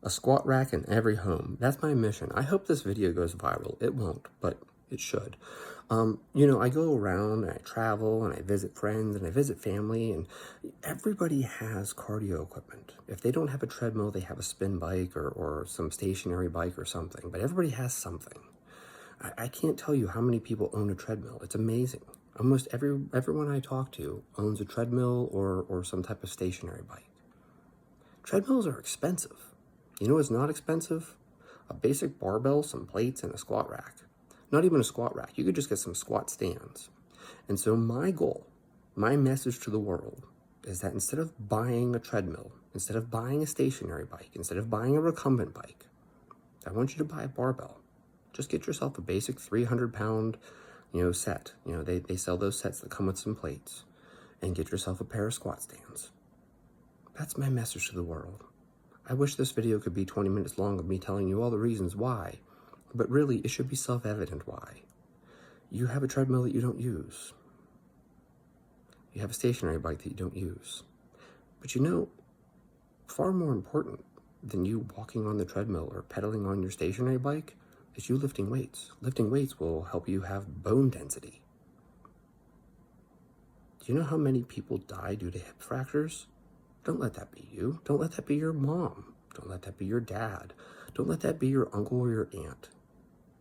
A squat rack in every home. That's my mission. I hope this video goes viral. It won't, but it should. I go around and I travel and I visit friends and I visit family, and everybody has cardio equipment. If they don't have a treadmill, they have a spin bike or some stationary bike or something, but everybody has something. I can't tell you how many people own a treadmill. It's amazing. Almost everyone I talk to owns a treadmill or some type of stationary bike. Treadmills are expensive. You know what's not expensive? A basic barbell, some plates, and a squat rack. Not even a squat rack. You could just get some squat stands. And so my goal, my message to the world, is that instead of buying a treadmill, instead of buying a stationary bike, instead of buying a recumbent bike, I want you to buy a barbell. Just get yourself a basic 300-pound, set. They sell those sets that come with some plates. And get yourself a pair of squat stands. That's my message to the world. I wish this video could be 20 minutes long of me telling you all the reasons why, but really it should be self-evident why. You have a treadmill that you don't use. You have a stationary bike that you don't use. But far more important than you walking on the treadmill or pedaling on your stationary bike is you lifting weights. Lifting weights will help you have bone density. Do you know how many people die due to hip fractures? Don't let that be you. Don't let that be your mom. Don't let that be your dad. Don't let that be your uncle or your aunt.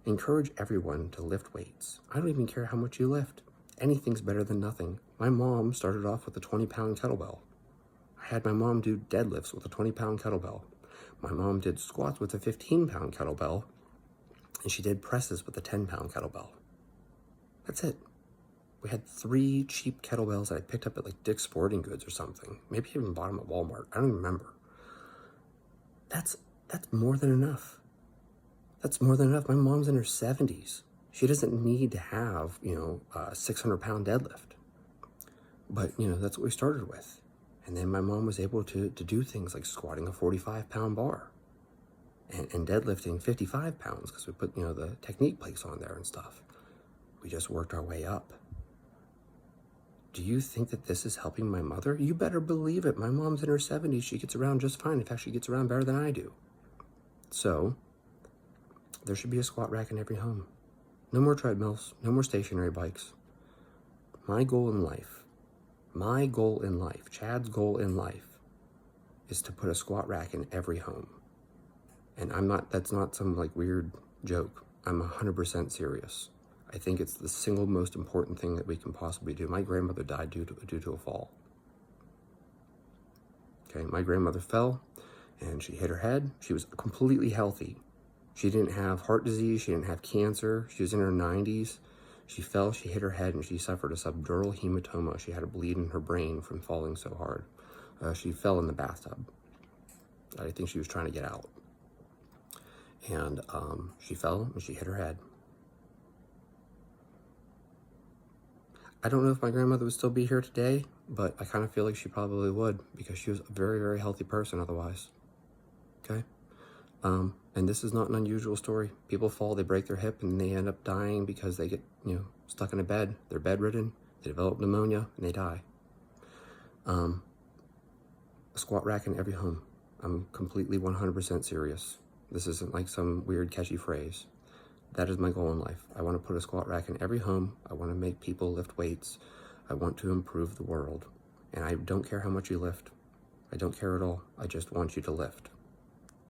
Encourage everyone to lift weights. I don't even care how much you lift. Anything's better than nothing. My mom started off with a 20-pound kettlebell. I had my mom do deadlifts with a 20-pound kettlebell. My mom did squats with a 15-pound kettlebell, and she did presses with a 10-pound kettlebell. That's it. We had 3 cheap kettlebells that I picked up at like Dick's Sporting Goods or something. Maybe even bought them at Walmart. I don't even remember. That's more than enough. That's more than enough. My mom's in her 70s. She doesn't need to have, a 600-pound deadlift. But, that's what we started with. And then my mom was able to do things like squatting a 45-pound bar and deadlifting 55 pounds because we put, the technique plates on there and stuff. We just worked our way up. Do you think that this is helping my mother? You better believe it. My mom's in her 70s. She gets around just fine. In fact, she gets around better than I do. So, there should be a squat rack in every home. No more treadmills. No more stationary bikes. My goal in life, Chad's goal in life, is to put a squat rack in every home. And that's not some like weird joke. I'm 100% serious. I think it's the single most important thing that we can possibly do. My grandmother died due to a fall. Okay, my grandmother fell and she hit her head. She was completely healthy. She didn't have heart disease. She didn't have cancer. She was in her 90s. She fell, she hit her head, and she suffered a subdural hematoma. She had a bleed in her brain from falling so hard. She fell in the bathtub. I think she was trying to get out. And she fell and she hit her head. I don't know if my grandmother would still be here today, but I kind of feel like she probably would because she was a very, very healthy person otherwise. Okay? And this is not an unusual story. People fall, they break their hip, and they end up dying because they get, stuck in a bed. They're bedridden, they develop pneumonia, and they die. A squat rack in every home. I'm completely 100% serious. This isn't like some weird catchy phrase. That is my goal in life. I want to put a squat rack in every home. I want to make people lift weights. I want to improve the world. And I don't care how much you lift. I don't care at all. I just want you to lift.